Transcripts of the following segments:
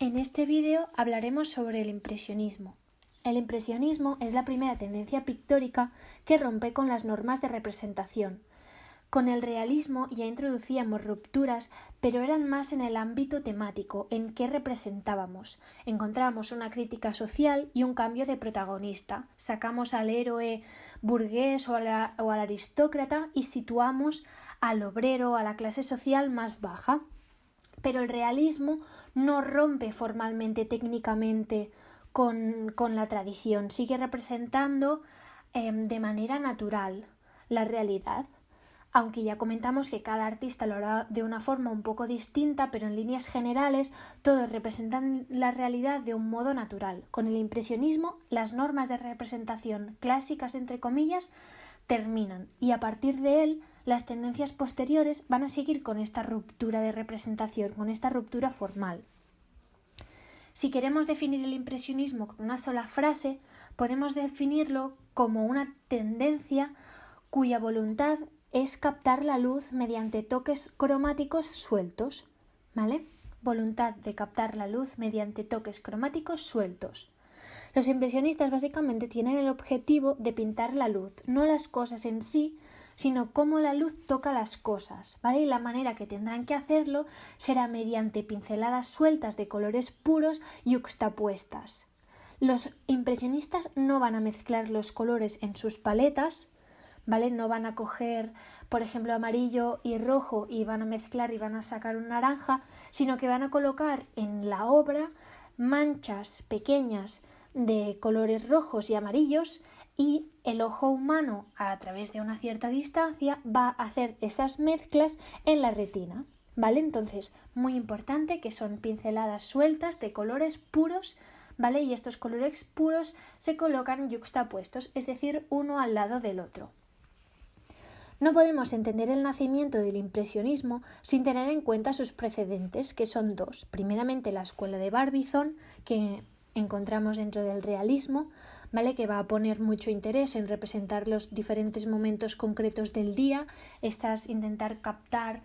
En este vídeo hablaremos sobre el impresionismo. El impresionismo es la primera tendencia pictórica que rompe con las normas de representación. Con el realismo ya introducíamos rupturas, pero eran más en el ámbito temático, en qué representábamos. Encontramos una crítica social y un cambio de protagonista. Sacamos al héroe burgués o al aristócrata y situamos al obrero, a la clase social más baja. Pero el realismo no rompe formalmente, técnicamente, con la tradición. Sigue representando de manera natural la realidad. Aunque ya comentamos que cada artista lo hará de una forma un poco distinta, pero en líneas generales todos representan la realidad de un modo natural. Con el impresionismo, las normas de representación clásicas, entre comillas, terminan y a partir de él las tendencias posteriores van a seguir con esta ruptura de representación, con esta ruptura formal. Si queremos definir el impresionismo con una sola frase, podemos definirlo como una tendencia cuya voluntad es captar la luz mediante toques cromáticos sueltos, ¿vale? Voluntad de captar la luz mediante toques cromáticos sueltos. Los impresionistas básicamente tienen el objetivo de pintar la luz, no las cosas en sí, sino cómo la luz toca las cosas, ¿vale? Y la manera que tendrán que hacerlo será mediante pinceladas sueltas de colores puros y yuxtapuestas. Los impresionistas no van a mezclar los colores en sus paletas, ¿vale? No van a coger, por ejemplo, amarillo y rojo y van a mezclar y van a sacar un naranja, sino que van a colocar en la obra manchas pequeñas de colores rojos y amarillos y el ojo humano, a través de una cierta distancia, va a hacer esas mezclas en la retina, ¿vale? Entonces, muy importante que son pinceladas sueltas de colores puros, ¿vale? Y estos colores puros se colocan yuxtapuestos, es decir, uno al lado del otro. No podemos entender el nacimiento del impresionismo sin tener en cuenta sus precedentes, que son dos. Primeramente, la escuela de Barbizon, que encontramos dentro del realismo, ¿vale? Que va a poner mucho interés en representar los diferentes momentos concretos del día, intentar captar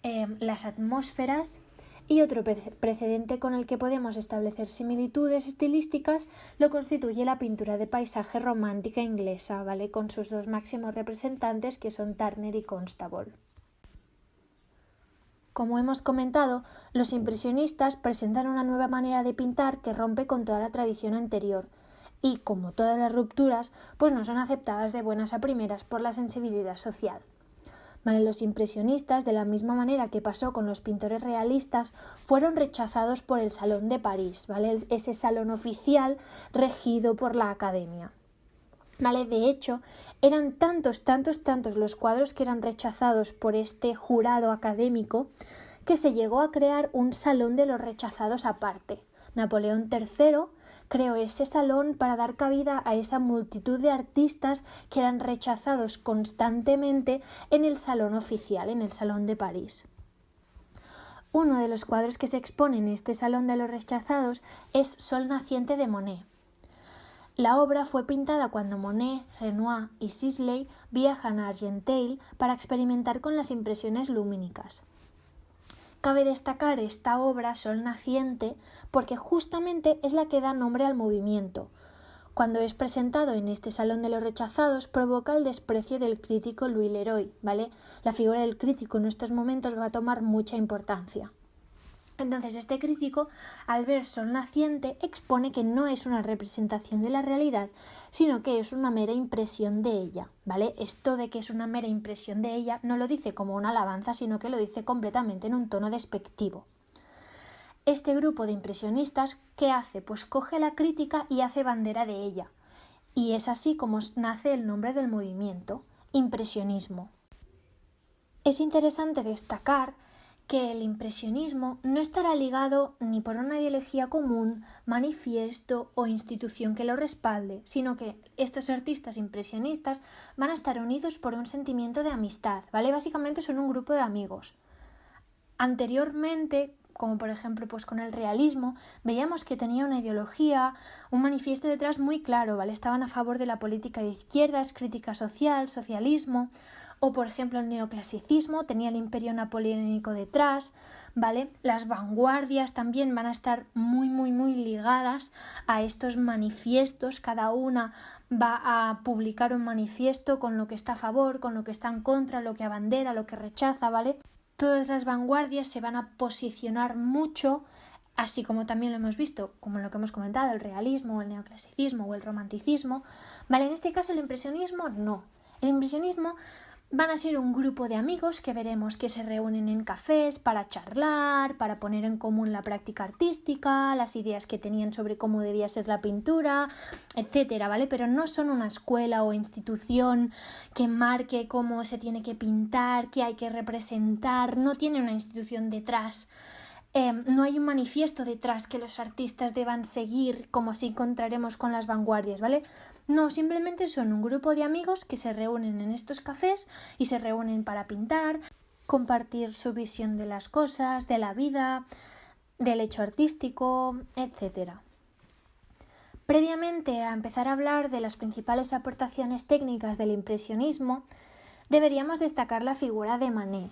las atmósferas. Y otro precedente con el que podemos establecer similitudes estilísticas lo constituye la pintura de paisaje romántica inglesa, ¿vale? Con sus dos máximos representantes, que son Turner y Constable. Como hemos comentado, los impresionistas presentan una nueva manera de pintar que rompe con toda la tradición anterior y, como todas las rupturas, pues no son aceptadas de buenas a primeras por la sensibilidad social. ¿Vale? Los impresionistas, de la misma manera que pasó con los pintores realistas, fueron rechazados por el Salón de París, ¿vale? Ese salón oficial regido por la Academia. ¿Vale? De hecho, eran tantos los cuadros que eran rechazados por este jurado académico que se llegó a crear un salón de los rechazados aparte. Napoleón III creó ese salón para dar cabida a esa multitud de artistas que eran rechazados constantemente en el salón oficial, en el Salón de París. Uno de los cuadros que se expone en este salón de los rechazados es Sol naciente de Monet. La obra fue pintada cuando Monet, Renoir y Sisley viajan a Argenteuil para experimentar con las impresiones lumínicas. Cabe destacar esta obra, Sol naciente, porque justamente es la que da nombre al movimiento. Cuando es presentado en este Salón de los Rechazados, provoca el desprecio del crítico Louis Leroy, ¿vale? La figura del crítico en estos momentos va a tomar mucha importancia. Entonces, este crítico, al ver Sol naciente, expone que no es una representación de la realidad, sino que es una mera impresión de ella, ¿vale? Esto de que es una mera impresión de ella no lo dice como una alabanza, sino que lo dice completamente en un tono despectivo. Este grupo de impresionistas, ¿qué hace? Pues coge la crítica y hace bandera de ella. Y es así como nace el nombre del movimiento, impresionismo. Es interesante destacar que el impresionismo no estará ligado ni por una ideología común, manifiesto o institución que lo respalde, sino que estos artistas impresionistas van a estar unidos por un sentimiento de amistad, ¿vale? Básicamente son un grupo de amigos. Anteriormente, como por ejemplo pues con el realismo, veíamos que tenía una ideología, un manifiesto detrás muy claro, ¿vale? Estaban a favor de la política de izquierdas, crítica social, socialismo, O, por ejemplo, el neoclasicismo tenía el imperio napoleónico detrás, ¿vale? Las vanguardias también van a estar muy ligadas a estos manifiestos. Cada una va a publicar un manifiesto con lo que está a favor, con lo que está en contra, lo que abandera, lo que rechaza, ¿vale? Todas las vanguardias se van a posicionar mucho, así como también lo hemos visto, como lo que hemos comentado, el realismo, el neoclasicismo o el romanticismo, ¿vale? En este caso el impresionismo no. El impresionismo van a ser un grupo de amigos que veremos que se reúnen en cafés para charlar, para poner en común la práctica artística, las ideas que tenían sobre cómo debía ser la pintura, etcétera, ¿vale? Pero no son una escuela o institución que marque cómo se tiene que pintar, qué hay que representar, no tiene una institución detrás. No hay un manifiesto detrás que los artistas deban seguir, como si encontraremos con las vanguardias, ¿vale? No, simplemente son un grupo de amigos que se reúnen en estos cafés y se reúnen para pintar, compartir su visión de las cosas, de la vida, del hecho artístico, etc. Previamente a empezar a hablar de las principales aportaciones técnicas del impresionismo, deberíamos destacar la figura de Manet.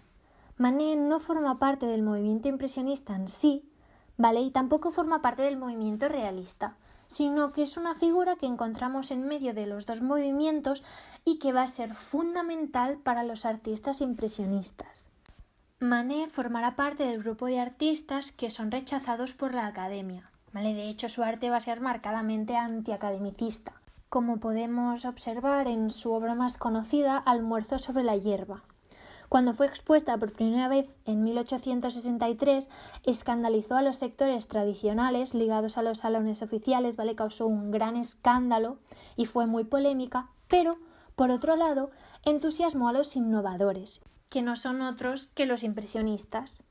Manet no forma parte del movimiento impresionista en sí, ¿vale? Y tampoco forma parte del movimiento realista, sino que es una figura que encontramos en medio de los dos movimientos y que va a ser fundamental para los artistas impresionistas. Manet formará parte del grupo de artistas que son rechazados por la academia, ¿vale? De hecho, su arte va a ser marcadamente antiacademicista, como podemos observar en su obra más conocida, Almuerzo sobre la hierba. Cuando fue expuesta por primera vez en 1863, escandalizó a los sectores tradicionales ligados a los salones oficiales, ¿vale? Causó un gran escándalo y fue muy polémica, pero, por otro lado, entusiasmó a los innovadores, que no son otros que los impresionistas.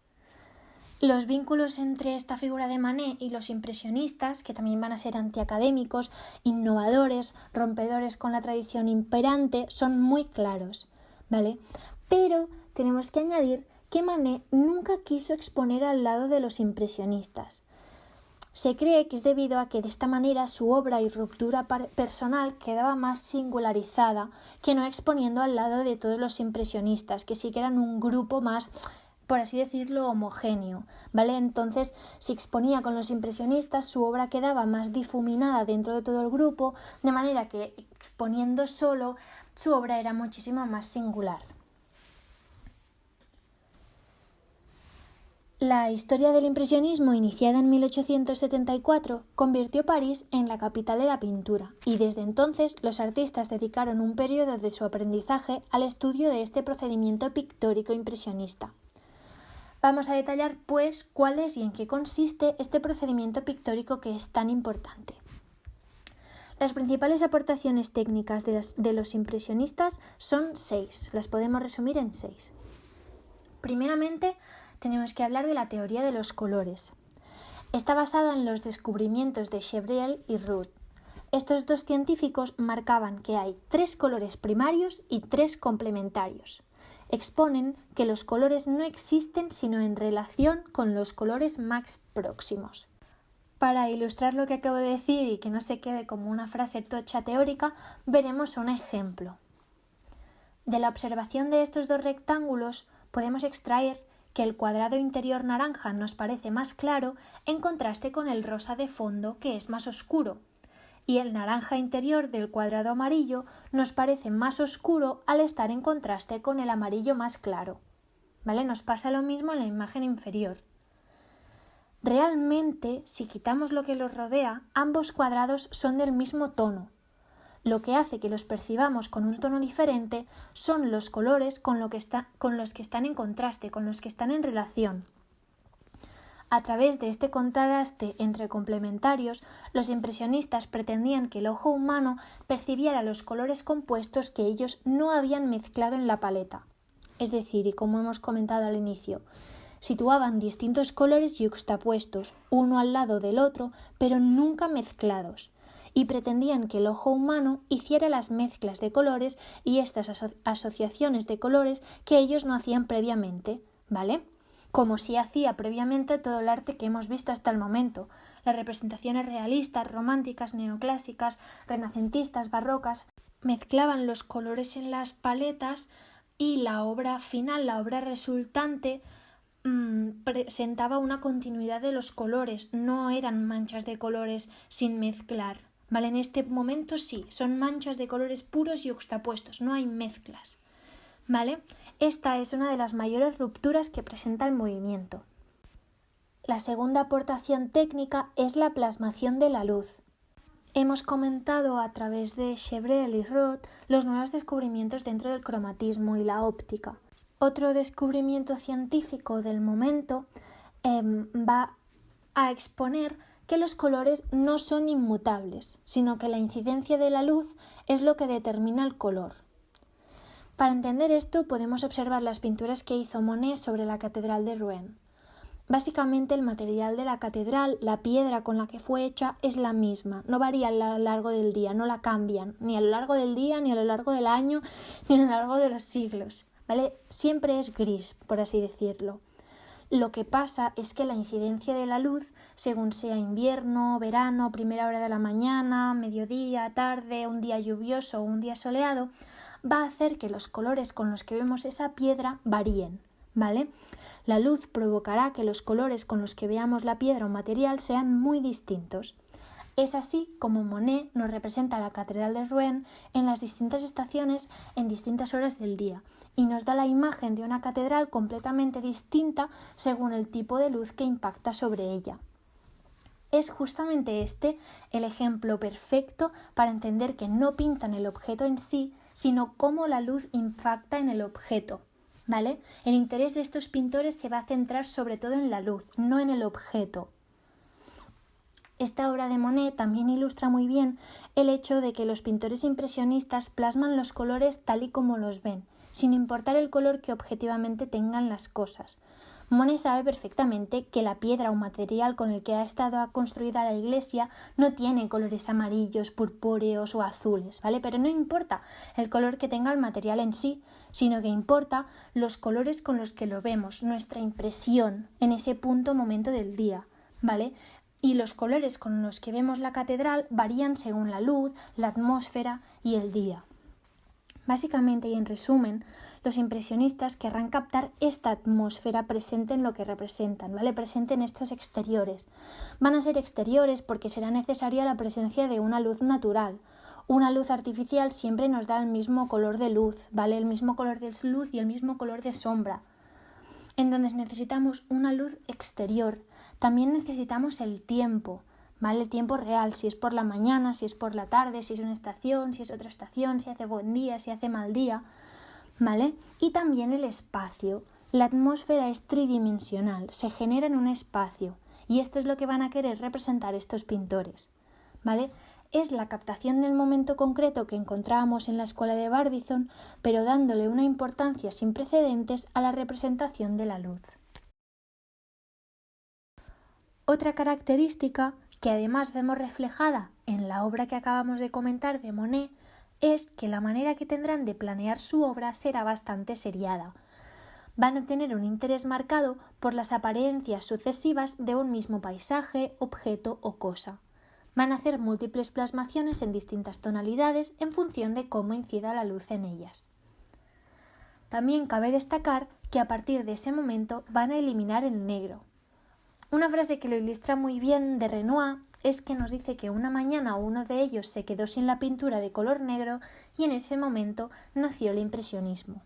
Los vínculos entre esta figura de Manet y los impresionistas, que también van a ser antiacadémicos, innovadores, rompedores con la tradición imperante, son muy claros, ¿vale? Pero tenemos que añadir que Manet nunca quiso exponer al lado de los impresionistas. Se cree que es debido a que de esta manera su obra y ruptura personal quedaba más singularizada que no exponiendo al lado de todos los impresionistas, que sí que eran un grupo más, por así decirlo, homogéneo, ¿vale? Entonces, si exponía con los impresionistas, su obra quedaba más difuminada dentro de todo el grupo, de manera que exponiendo solo, su obra era muchísimo más singular. La historia del impresionismo, iniciada en 1874, convirtió París en la capital de la pintura, y desde entonces los artistas dedicaron un periodo de su aprendizaje al estudio de este procedimiento pictórico impresionista. Vamos a detallar, pues, cuál es y en qué consiste este procedimiento pictórico que es tan importante. Las principales aportaciones técnicas de los impresionistas son 6. Las podemos resumir en 6. Primeramente, tenemos que hablar de la teoría de los colores. Está basada en los descubrimientos de Chevreul y Roux. Estos dos científicos marcaban que hay 3 colores primarios y 3 complementarios. Exponen que los colores no existen sino en relación con los colores más próximos. Para ilustrar lo que acabo de decir y que no se quede como una frase tocha teórica, veremos un ejemplo. De la observación de estos dos rectángulos podemos extraer que el cuadrado interior naranja nos parece más claro en contraste con el rosa de fondo, que es más oscuro, y el naranja interior del cuadrado amarillo nos parece más oscuro al estar en contraste con el amarillo más claro, ¿vale? Nos pasa lo mismo en la imagen inferior. Realmente, si quitamos lo que los rodea, ambos cuadrados son del mismo tono. Lo que hace que los percibamos con un tono diferente son los colores con los que están en contraste, con los que están en relación. A través de este contraste entre complementarios, los impresionistas pretendían que el ojo humano percibiera los colores compuestos que ellos no habían mezclado en la paleta. Es decir, y como hemos comentado al inicio, situaban distintos colores yuxtapuestos, uno al lado del otro, pero nunca mezclados, y pretendían que el ojo humano hiciera las mezclas de colores y estas asociaciones de colores que ellos no hacían previamente, ¿vale? Como sí hacía previamente todo el arte que hemos visto hasta el momento, las representaciones realistas, románticas, neoclásicas, renacentistas, barrocas, mezclaban los colores en las paletas y la obra final, la obra resultante, presentaba una continuidad de los colores, no eran manchas de colores sin mezclar, ¿vale? En este momento sí, son manchas de colores puros y yuxtapuestos, no hay mezclas, ¿vale? Esta es una de las mayores rupturas que presenta el movimiento. La segunda aportación técnica es la plasmación de la luz. Hemos comentado a través de Chevreul y Roth los nuevos descubrimientos dentro del cromatismo y la óptica. Otro descubrimiento científico del momento va a exponer que los colores no son inmutables, sino que la incidencia de la luz es lo que determina el color. Para entender esto podemos observar las pinturas que hizo Monet sobre la Catedral de Rouen. Básicamente el material de la catedral, la piedra con la que fue hecha, es la misma, no varía a lo largo del día, no la cambian, ni a lo largo del día, ni a lo largo del año, ni a lo largo de los siglos, ¿vale? Siempre es gris, por así decirlo. Lo que pasa es que la incidencia de la luz, según sea invierno, verano, primera hora de la mañana, mediodía, tarde, un día lluvioso o un día soleado, va a hacer que los colores con los que vemos esa piedra varíen, ¿vale? La luz provocará que los colores con los que veamos la piedra o material sean muy distintos. Es así como Monet nos representa la Catedral de Rouen en las distintas estaciones en distintas horas del día y nos da la imagen de una catedral completamente distinta según el tipo de luz que impacta sobre ella. Es justamente este el ejemplo perfecto para entender que no pintan el objeto en sí, sino cómo la luz impacta en el objeto, ¿vale? El interés de estos pintores se va a centrar sobre todo en la luz, no en el objeto. Esta obra de Monet también ilustra muy bien el hecho de que los pintores impresionistas plasman los colores tal y como los ven, sin importar el color que objetivamente tengan las cosas. Monet sabe perfectamente que la piedra o material con el que ha estado construida la iglesia no tiene colores amarillos, purpúreos o azules, ¿vale? Pero no importa el color que tenga el material en sí, sino que importa los colores con los que lo vemos, nuestra impresión en ese momento del día, ¿vale? Y los colores con los que vemos la catedral varían según la luz, la atmósfera y el día. Básicamente y en resumen, los impresionistas querrán captar esta atmósfera presente en lo que representan, ¿vale? Presente en estos exteriores. Van a ser exteriores porque será necesaria la presencia de una luz natural. Una luz artificial siempre nos da el mismo color de luz, ¿vale? El mismo color de luz y el mismo color de sombra. Entonces necesitamos una luz exterior. También necesitamos el tiempo, ¿vale? El tiempo real, si es por la mañana, si es por la tarde, si es una estación, si es otra estación, si hace buen día, si hace mal día, ¿vale? Y también el espacio. La atmósfera es tridimensional, se genera en un espacio y esto es lo que van a querer representar estos pintores, ¿vale? Es la captación del momento concreto que encontrábamos en la escuela de Barbizon, pero dándole una importancia sin precedentes a la representación de la luz. Otra característica que además vemos reflejada en la obra que acabamos de comentar de Monet es que la manera que tendrán de planear su obra será bastante seriada. Van a tener un interés marcado por las apariencias sucesivas de un mismo paisaje, objeto o cosa. Van a hacer múltiples plasmaciones en distintas tonalidades en función de cómo incida la luz en ellas. También cabe destacar que a partir de ese momento van a eliminar el negro. Una frase que lo ilustra muy bien de Renoir es que nos dice que una mañana uno de ellos se quedó sin la pintura de color negro y en ese momento nació el impresionismo.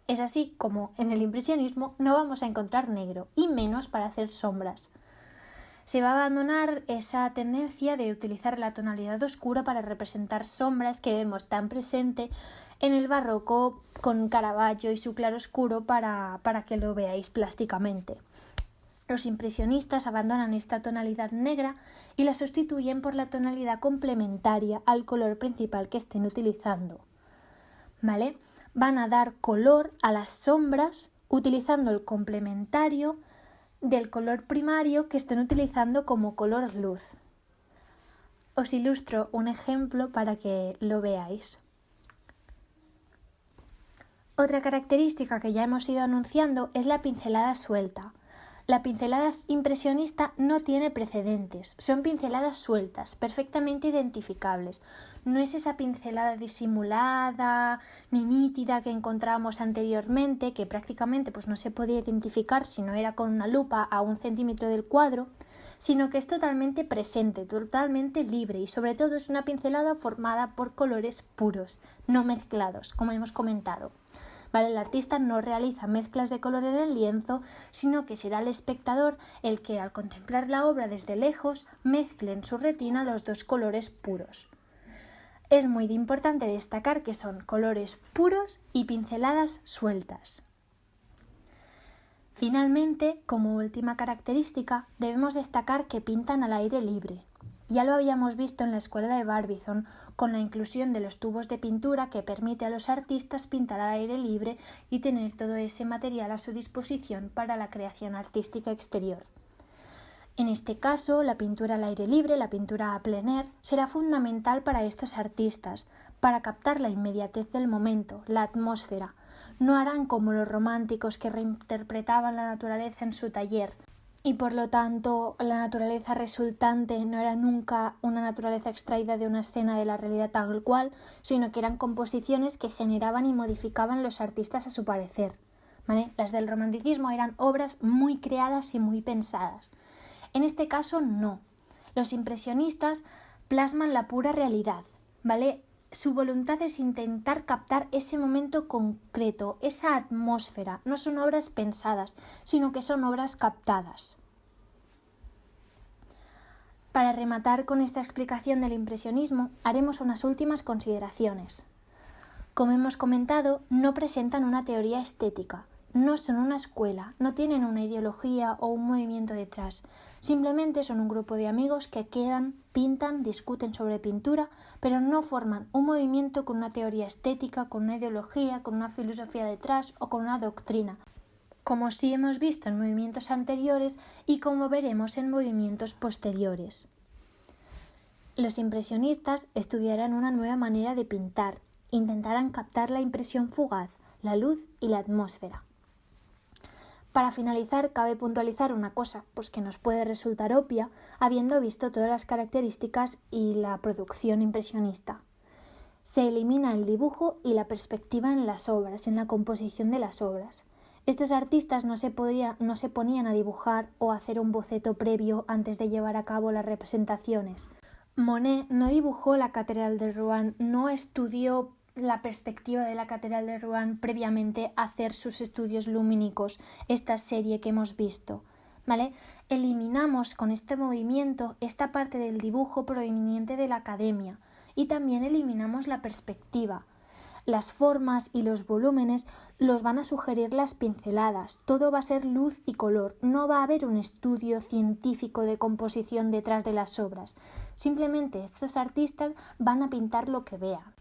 Es así como en el impresionismo no vamos a encontrar negro, y menos para hacer sombras. Se va a abandonar esa tendencia de utilizar la tonalidad oscura para representar sombras que vemos tan presente en el barroco con Caravaggio y su claroscuro para que lo veáis plásticamente. Los impresionistas abandonan esta tonalidad negra y la sustituyen por la tonalidad complementaria al color principal que estén utilizando, ¿vale? Van a dar color a las sombras utilizando el complementario del color primario que estén utilizando como color luz. Os ilustro un ejemplo para que lo veáis. Otra característica que ya hemos ido anunciando es la pincelada suelta. La pincelada impresionista no tiene precedentes, son pinceladas sueltas, perfectamente identificables. No es esa pincelada disimulada ni nítida que encontramos anteriormente, que prácticamente no se podía identificar si no era con una lupa a 1 centímetro del cuadro, sino que es totalmente presente, totalmente libre y sobre todo es una pincelada formada por colores puros, no mezclados, como hemos comentado. ¿Vale? El artista no realiza mezclas de color en el lienzo, sino que será el espectador el que, al contemplar la obra desde lejos, mezcle en su retina los dos colores puros. Es muy importante destacar que son colores puros y pinceladas sueltas. Finalmente, como última característica, debemos destacar que pintan al aire libre. Ya lo habíamos visto en la escuela de Barbizon con la inclusión de los tubos de pintura que permite a los artistas pintar al aire libre y tener todo ese material a su disposición para la creación artística exterior. En este caso, la pintura al aire libre, la pintura a plein air, será fundamental para estos artistas, para captar la inmediatez del momento, la atmósfera. No harán como los románticos que reinterpretaban la naturaleza en su taller, y por lo tanto la naturaleza resultante no era nunca una naturaleza extraída de una escena de la realidad tal cual, sino que eran composiciones que generaban y modificaban los artistas a su parecer. ¿Vale? Las del romanticismo eran obras muy creadas y muy pensadas. En este caso no. Los impresionistas plasman la pura realidad, ¿vale? Su voluntad es intentar captar ese momento concreto, esa atmósfera. No son obras pensadas, sino que son obras captadas. Para rematar con esta explicación del impresionismo, haremos unas últimas consideraciones. Como hemos comentado, no presentan una teoría estética, no son una escuela, no tienen una ideología o un movimiento detrás. Simplemente son un grupo de amigos que quedan, pintan, discuten sobre pintura, pero no forman un movimiento con una teoría estética, con una ideología, con una filosofía detrás o con una doctrina, como sí hemos visto en movimientos anteriores y como veremos en movimientos posteriores. Los impresionistas estudiarán una nueva manera de pintar, intentarán captar la impresión fugaz, la luz y la atmósfera. Para finalizar, cabe puntualizar una cosa que nos puede resultar obvia, habiendo visto todas las características y la producción impresionista. Se elimina el dibujo y la perspectiva en las obras, en la composición de las obras. Estos artistas no se ponían a dibujar o a hacer un boceto previo antes de llevar a cabo las representaciones. Monet no dibujó la Catedral de Rouen, no estudió la perspectiva de la Catedral de Rouen previamente a hacer sus estudios lumínicos, esta serie que hemos visto, ¿vale? Eliminamos con este movimiento esta parte del dibujo proveniente de la academia y también eliminamos la perspectiva. Las formas y los volúmenes los van a sugerir las pinceladas, todo va a ser luz y color, no va a haber un estudio científico de composición detrás de las obras, simplemente estos artistas van a pintar lo que vean.